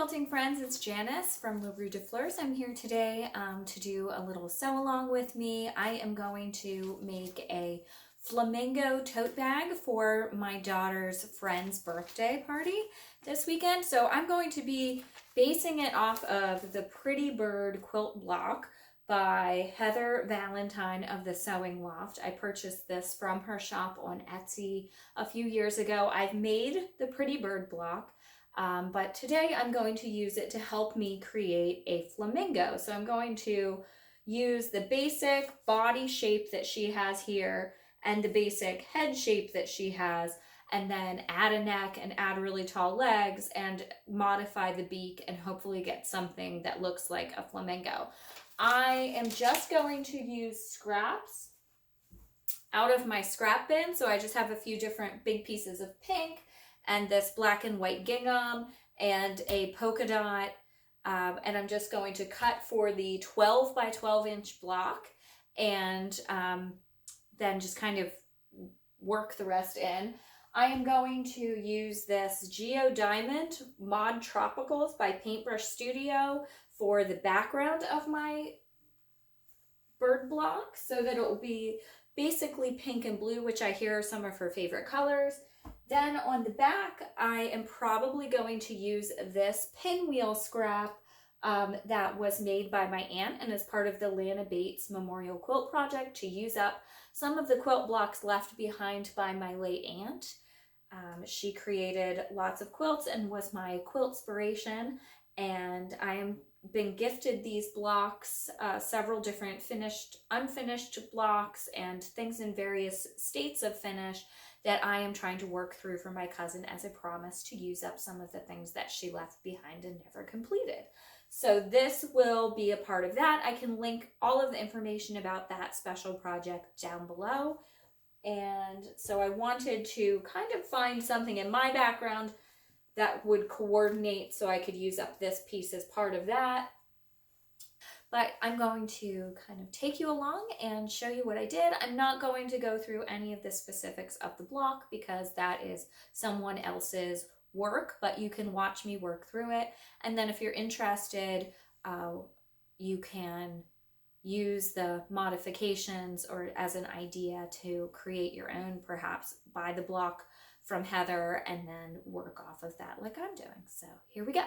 quilting friends, it's Janice from Le Rue de Fleurs. I'm here today to do a little sew along with me. I am going to make a flamingo tote bag for my daughter's friend's birthday party this weekend. So I'm going to be basing it off of the Pretty Bird quilt block by Heather Valentine of the Sewing Loft. I purchased this from her shop on Etsy a few years ago. I've made the Pretty Bird block. But today I'm going to use it to help me create a flamingo. So I'm going to use the basic body shape that she has here and the basic head shape that she has, and then add a neck and add really tall legs and modify the beak and hopefully get something that looks like a flamingo. I am just going to use scraps out of my scrap bin. So I just have a few different big pieces of pink and this black and white gingham and a polka dot. And I'm just going to cut for the 12 by 12 inch block and then just kind of work the rest in. I am going to use this Geo Diamond Mod Tropicals by Paintbrush Studio for the background of my bird block so that it will be basically pink and blue, which I hear are some of her favorite colors. Then on the back, I am probably going to use this pinwheel scrap that was made by my aunt and is part of the Lana Bates Memorial Quilt Project to use up some of the quilt blocks left behind by my late aunt. She created lots of quilts and was my quilt inspiration, and I am been gifted these blocks, several different finished, unfinished blocks and things in various states of finish that I am trying to work through for my cousin as a promise to use up some of the things that she left behind and never completed. So this will be a part of that. I can link all of the information about that special project down below. And so I wanted to kind of find something in my background that would coordinate so I could use up this piece as part of that. But I'm going to kind of take you along and show you what I did. I'm not going to go through any of the specifics of the block because that is someone else's work, but you can watch me work through it. And then if you're interested, you can use the modifications or as an idea to create your own, perhaps buy the block from Heather and then work off of that like I'm doing. So here we go.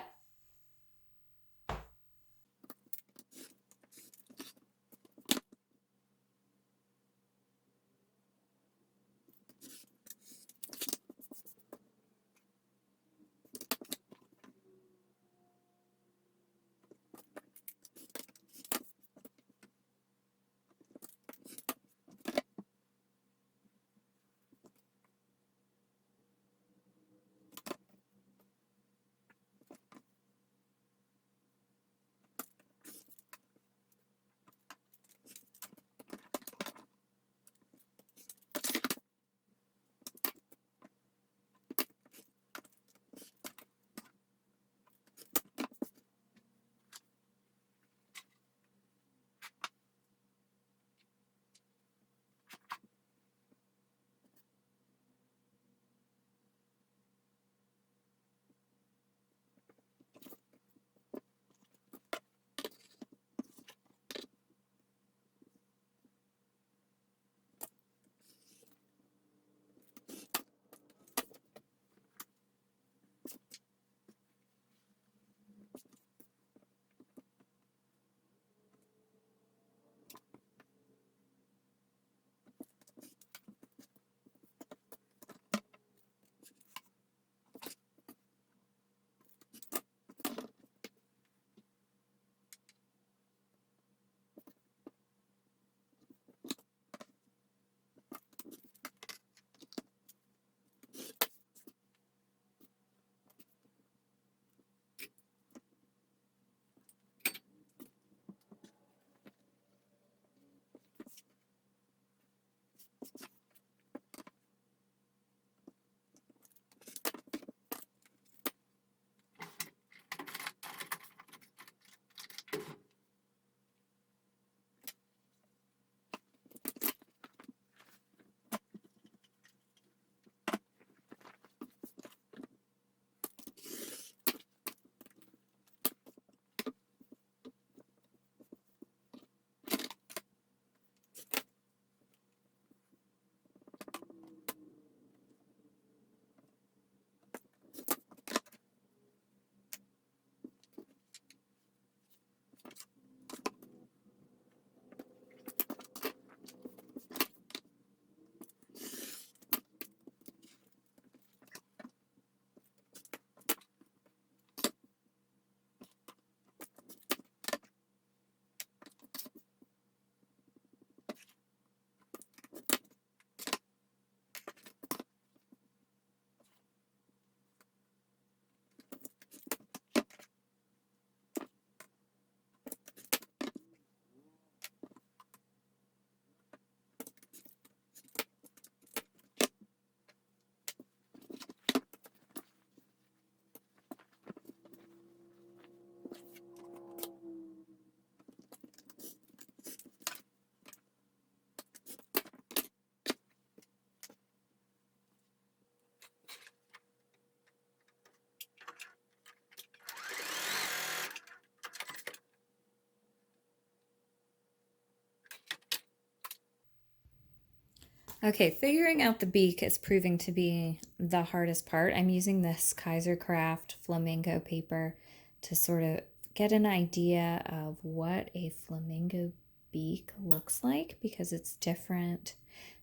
Okay, figuring out the beak is proving to be the hardest part. I'm using this Kaisercraft flamingo paper to sort of get an idea of what a flamingo beak looks like because it's different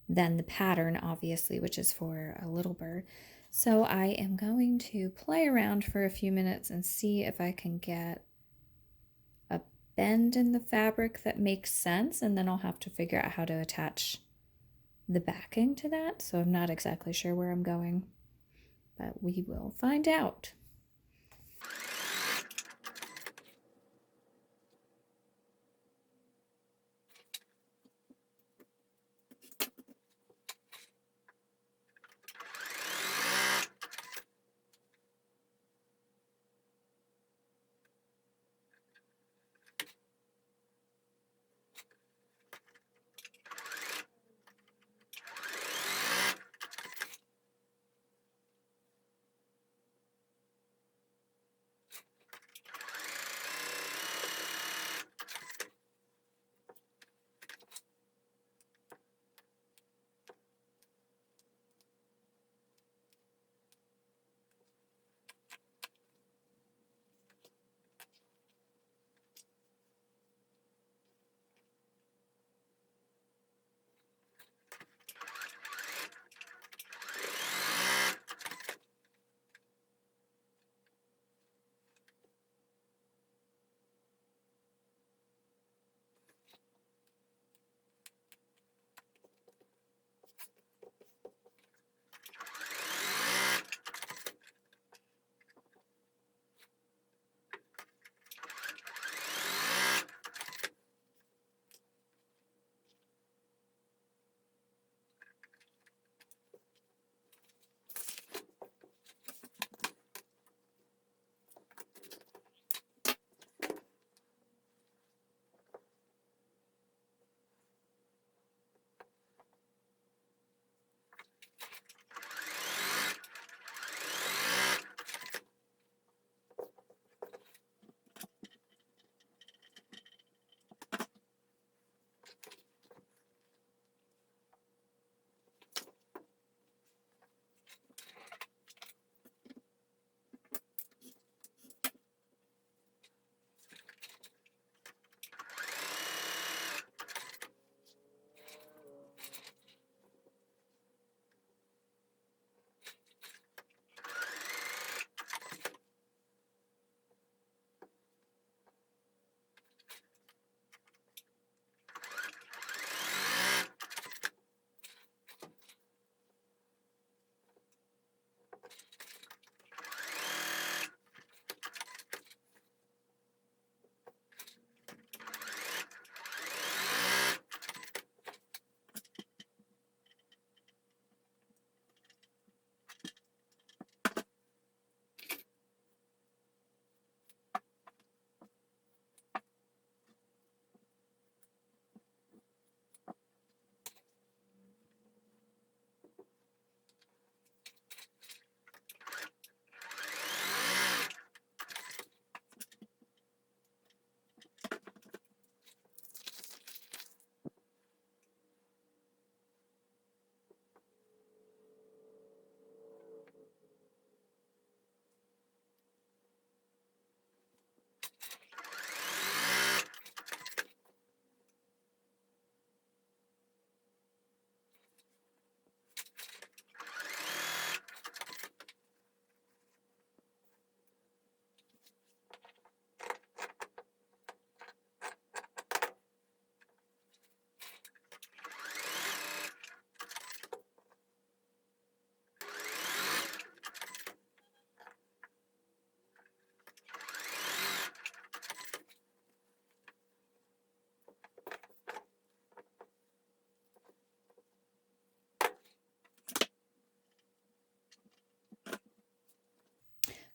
than the pattern, obviously, which is for a little bird. So I am going to play around for a few minutes and see if I can get a bend in the fabric that makes sense, and then I'll have to figure out how to attach the backing to that. So I'm not exactly sure where I'm going, but we will find out.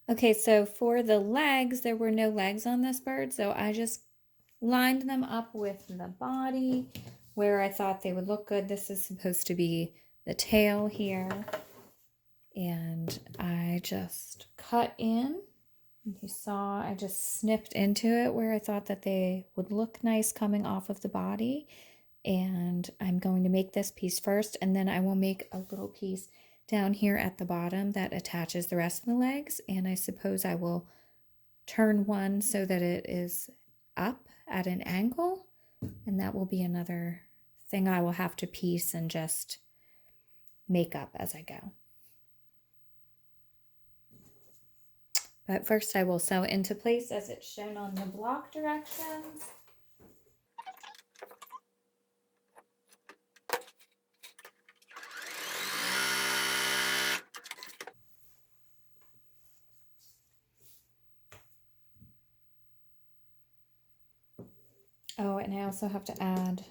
Okay, so for the legs, there were no legs on this bird, so I just lined them up with the body where I thought they would look good. This is supposed to be the tail here, and I just cut in. You saw I just snipped into it where I thought that they would look nice coming off of the body, And I'm going to make this piece first, and then I will make a little piece down here at the bottom that attaches the rest of the legs. And I suppose I will turn one so that it is up at an angle, and that will be another thing I will have to piece and just make up as I go. But first I will sew into place as it's shown on the block directions. Oh, and I also have to add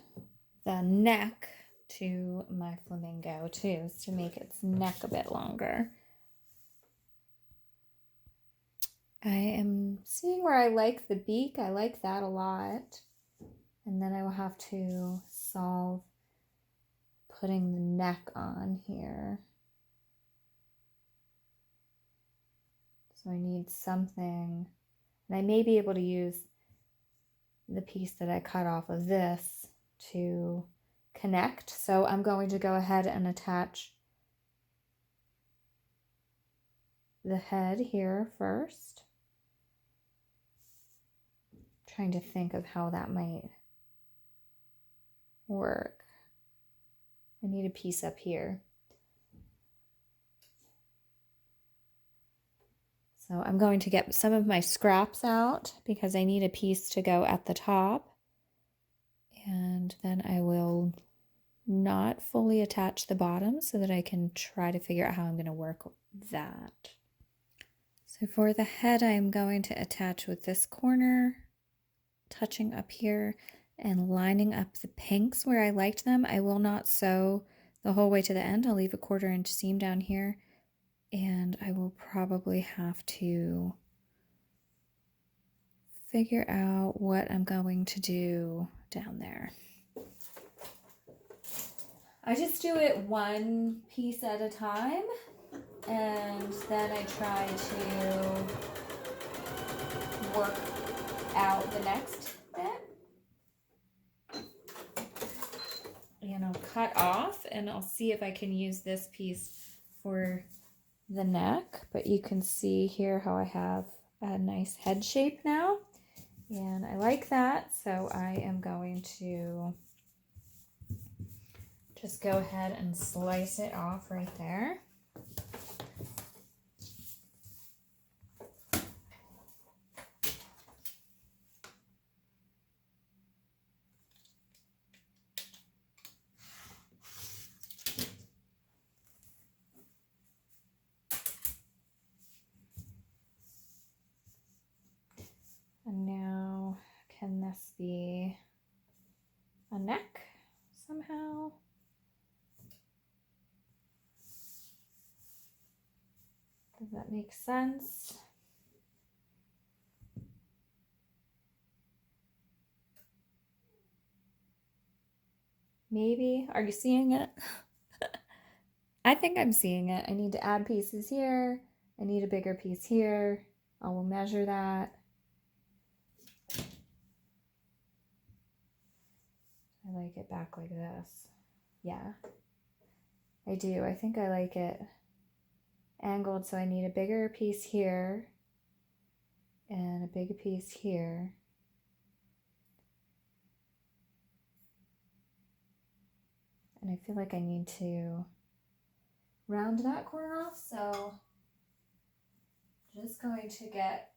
the neck to my flamingo too, to make its neck a bit longer. I am seeing where I like the beak. I like that a lot. And then I will have to solve putting the neck on here. So I need something, and I may be able to use the piece that I cut off of this to connect. So I'm going to go ahead and attach the head here first. Trying to think of how that might work. I need a piece up here. So I'm going to get some of my scraps out because I need a piece to go at the top. And then I will not fully attach the bottom so that I can try to figure out how I'm going to work that. So for the head, I'm going to attach with this corner, touching up here and lining up the pinks where I liked them. I will not sew the whole way to the end. I'll leave a 1/4 inch seam down here, and I will probably have to figure out what I'm going to do down there. I just do it one piece at a time, and then I try to work out the next bit. And I'll cut off, and I'll see if I can use this piece for the neck. But you can see here how I have a nice head shape now, and I like that. So I am going to just go ahead and slice it off right there. And now, can this be a neck somehow? Does that make sense? Maybe. Are you seeing it? I think I'm seeing it. I need to add pieces here. I need a bigger piece here. I will measure that. I like it back like this. Yeah, I do. I think I like it angled, so I need a bigger piece here and a big piece here. And I feel like I need to round that corner off, so just going to get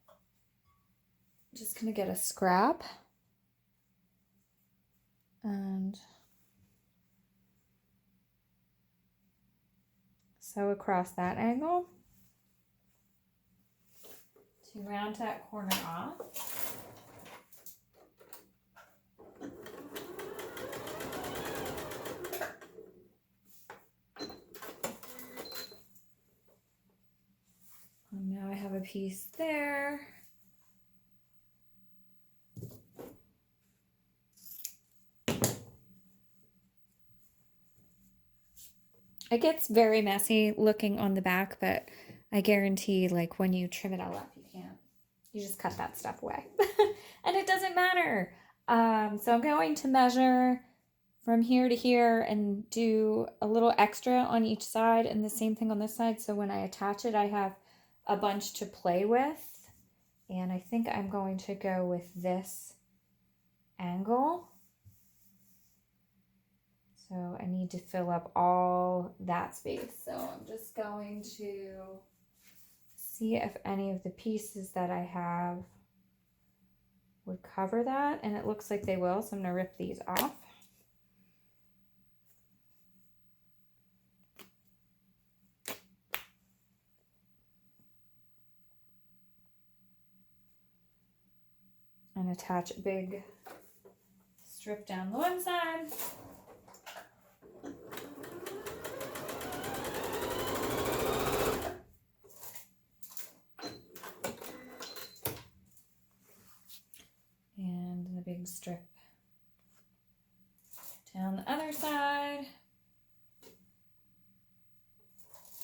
a scrap and sew across that angle to round that corner off. And now I have a piece there. It gets very messy looking on the back, but I guarantee, like, when you trim it all up, you just cut that stuff away. And it doesn't matter. So I'm going to measure from here to here and do a little extra on each side and the same thing on this side. So when I attach it, I have a bunch to play with. And I think I'm going to go with this angle. So I need to fill up all that space. So I'm just going to see if any of the pieces that I have would cover that, and it looks like they will, so I'm going to rip these off. And attach a big strip down the one side. And the big strip down the other side.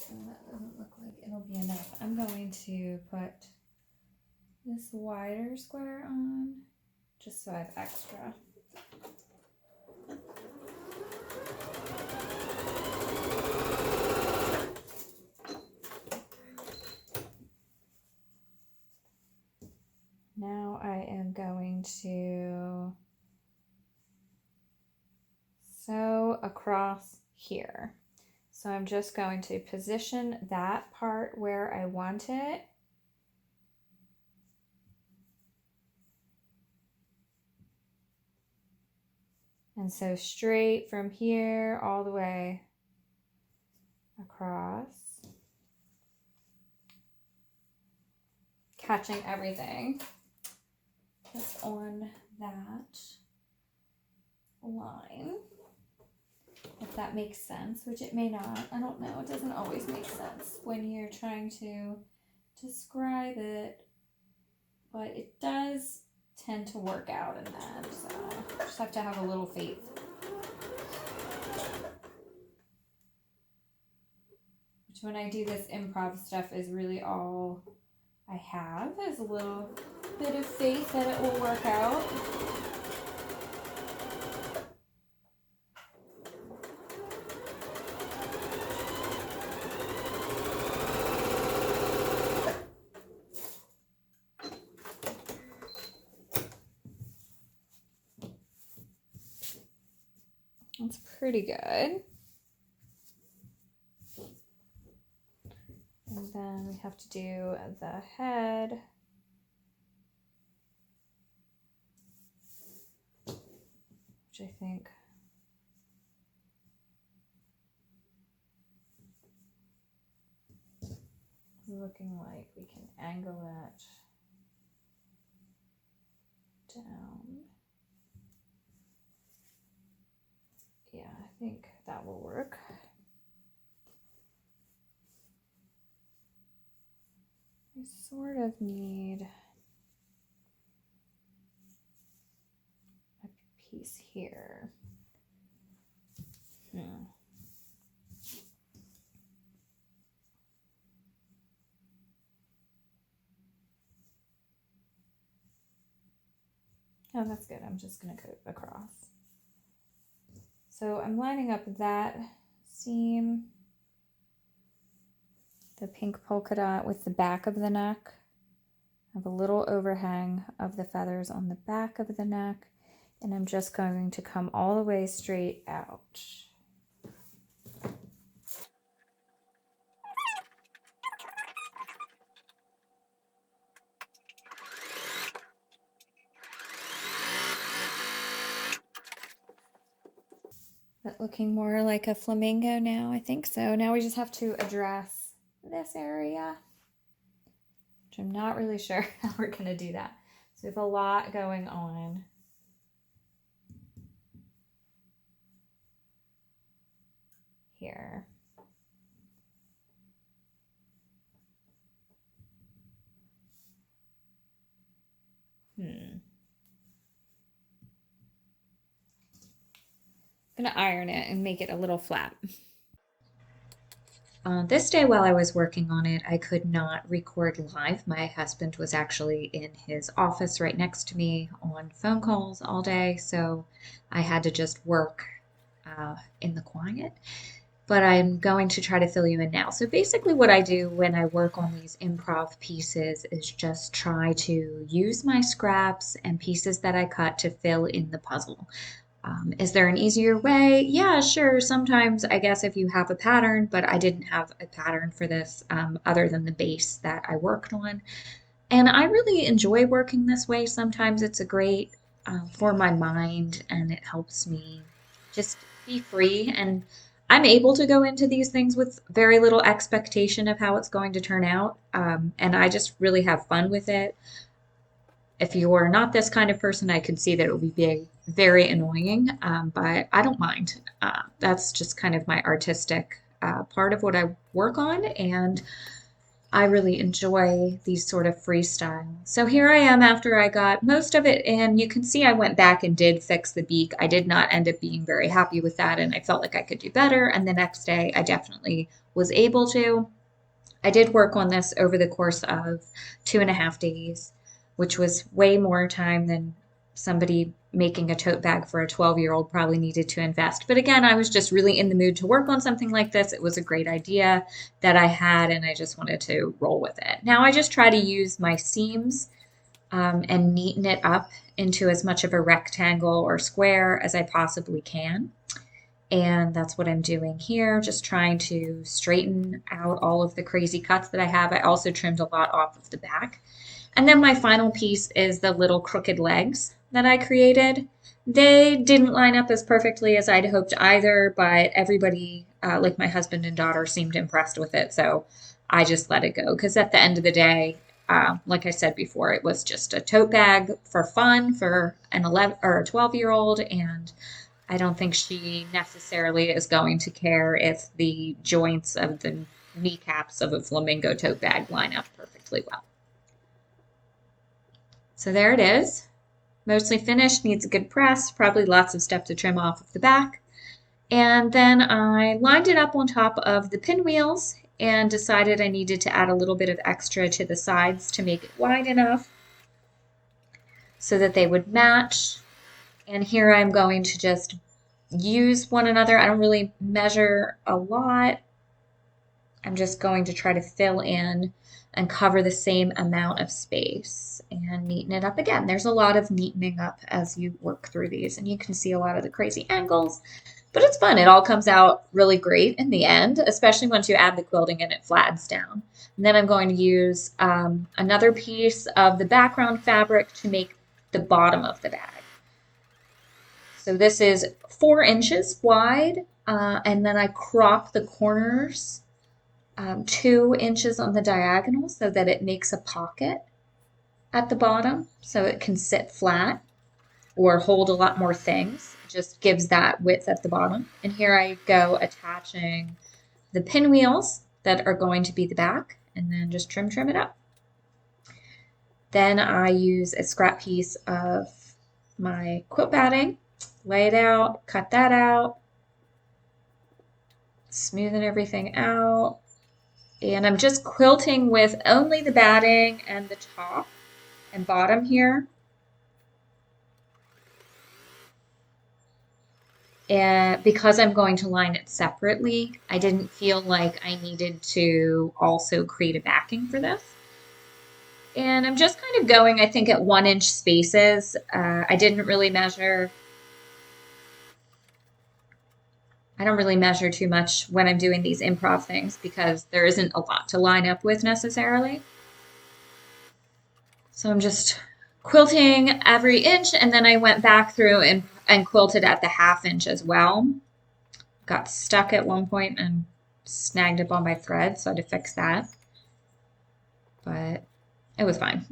And that doesn't look like it'll be enough. I'm going to put this wider square on just so I have extra. Now I am going to sew across here. So I'm just going to position that part where I want it. And so straight from here all the way across, catching everything just on that line, if that makes sense, which it may not. I don't know. It doesn't always make sense when you're trying to describe it, but it does tend to work out in the end, so just have to have a little faith. Which when I do this improv stuff is really all I have, is a little bit of faith that it will work out. That's pretty good. And then we have to do the head. Which I think is looking like we can angle it down. Yeah, I think that will work. I sort of need a piece here. Oh, that's good. I'm just going to go across. So I'm lining up that seam, the pink polka dot, with the back of the neck. I have a little overhang of the feathers on the back of the neck, and I'm just going to come all the way straight out. But looking more like a flamingo now, I think so. Now we just have to address this area, which I'm not really sure how we're going to do that. So we have a lot going on. Here. I'm going to iron it and make it a little flat. This day while I was working on it, I could not record live. My husband was actually in his office right next to me on phone calls all day, so I had to just work in the quiet, but I'm going to try to fill you in now. So basically what I do when I work on these improv pieces is just try to use my scraps and pieces that I cut to fill in the puzzle. Is there an easier way? Yeah, sure. Sometimes I guess if you have a pattern, but I didn't have a pattern for this other than the base that I worked on. And I really enjoy working this way. Sometimes it's a great for my mind and it helps me just be free. And I'm able to go into these things with very little expectation of how it's going to turn out. And I just really have fun with it. If you're not this kind of person, I could see that it would be very annoying, but I don't mind. That's just kind of my artistic part of what I work on, and I really enjoy these sort of freestyle. So here I am after I got most of it in. You can see I went back and did fix the beak. I did not end up being very happy with that, and I felt like I could do better. And the next day, I definitely was able to. I did work on this over the course of 2.5 days, which was way more time than somebody making a tote bag for a 12-year-old probably needed to invest. But again, I was just really in the mood to work on something like this. It was a great idea that I had, and I just wanted to roll with it. Now I just try to use my seams and neaten it up into as much of a rectangle or square as I possibly can. And that's what I'm doing here, just trying to straighten out all of the crazy cuts that I have. I also trimmed a lot off of the back. And then my final piece is the little crooked legs that I created. They didn't line up as perfectly as I'd hoped either, but everybody, like my husband and daughter, seemed impressed with it. So I just let it go because at the end of the day, like I said before, it was just a tote bag for fun for an 11 or a 12-year-old, and I don't think she necessarily is going to care if the joints of the kneecaps of a flamingo tote bag line up perfectly well. So there it is. Mostly finished, needs a good press, probably lots of stuff to trim off of the back. And then I lined it up on top of the pinwheels and decided I needed to add a little bit of extra to the sides to make it wide enough so that they would match. And here I'm going to just use one another. I don't really measure a lot. I'm just going to try to fill in and cover the same amount of space and neaten it up again. There's a lot of neatening up as you work through these, and you can see a lot of the crazy angles, but it's fun. It all comes out really great in the end, especially once you add the quilting and it flattens down. And then I'm going to use another piece of the background fabric to make the bottom of the bag. So this is 4 inches wide, and then I crop the corners 2 inches on the diagonal so that it makes a pocket at the bottom so it can sit flat or hold a lot more things. It just gives that width at the bottom. And here I go attaching the pinwheels that are going to be the back, and then just trim it up. Then I use a scrap piece of my quilt batting, lay it out, cut that out, smoothing everything out. And I'm just quilting with only the batting and the top and bottom here. And because I'm going to line it separately, I didn't feel like I needed to also create a backing for this. And I'm just kind of going, I think, at 1-inch spaces. I didn't really measure. I don't really measure too much when I'm doing these improv things because there isn't a lot to line up with necessarily. So I'm just quilting every inch, and then I went back through and quilted at the 1/2 inch as well. Got stuck at one point and snagged up on my thread, so I had to fix that. But it was fine.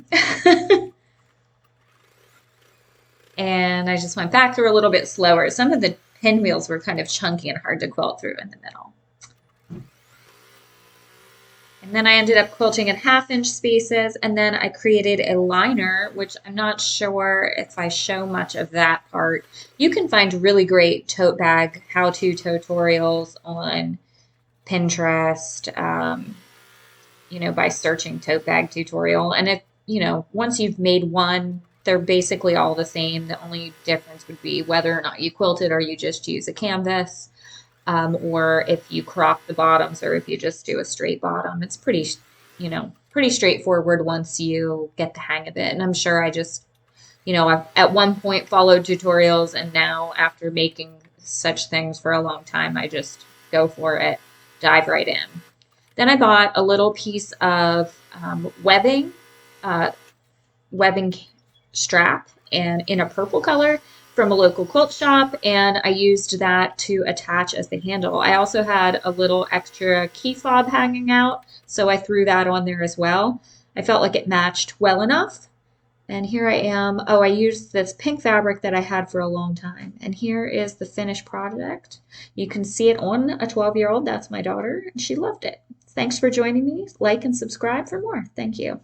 And I just went back through a little bit slower. Some of the pinwheels were kind of chunky and hard to quilt through in the middle. And then I ended up quilting in 1/2 inch spaces, and then I created a liner, which I'm not sure if I show much of that part. You can find really great tote bag how-to tutorials on Pinterest, by searching tote bag tutorial. And if, once you've made one they're basically all the same. The only difference would be whether or not you quilt it or you just use a canvas, or if you crop the bottoms or if you just do a straight bottom. It's pretty, pretty straightforward once you get the hang of it. And I'm sure I just, I've at one point followed tutorials, and now after making such things for a long time, I just go for it, dive right in. Then I bought a little piece of uh, webbing strap and in a purple color from a local quilt shop, and I used that to attach as the handle. I also had a little extra key fob hanging out, so I threw that on there as well. I felt like it matched well enough. And here I am. Oh, I used this pink fabric that I had for a long time. And here is the finished product. You can see it on a 12-year-old. That's my daughter, and she loved it. Thanks for joining me. Like and subscribe for more. Thank you.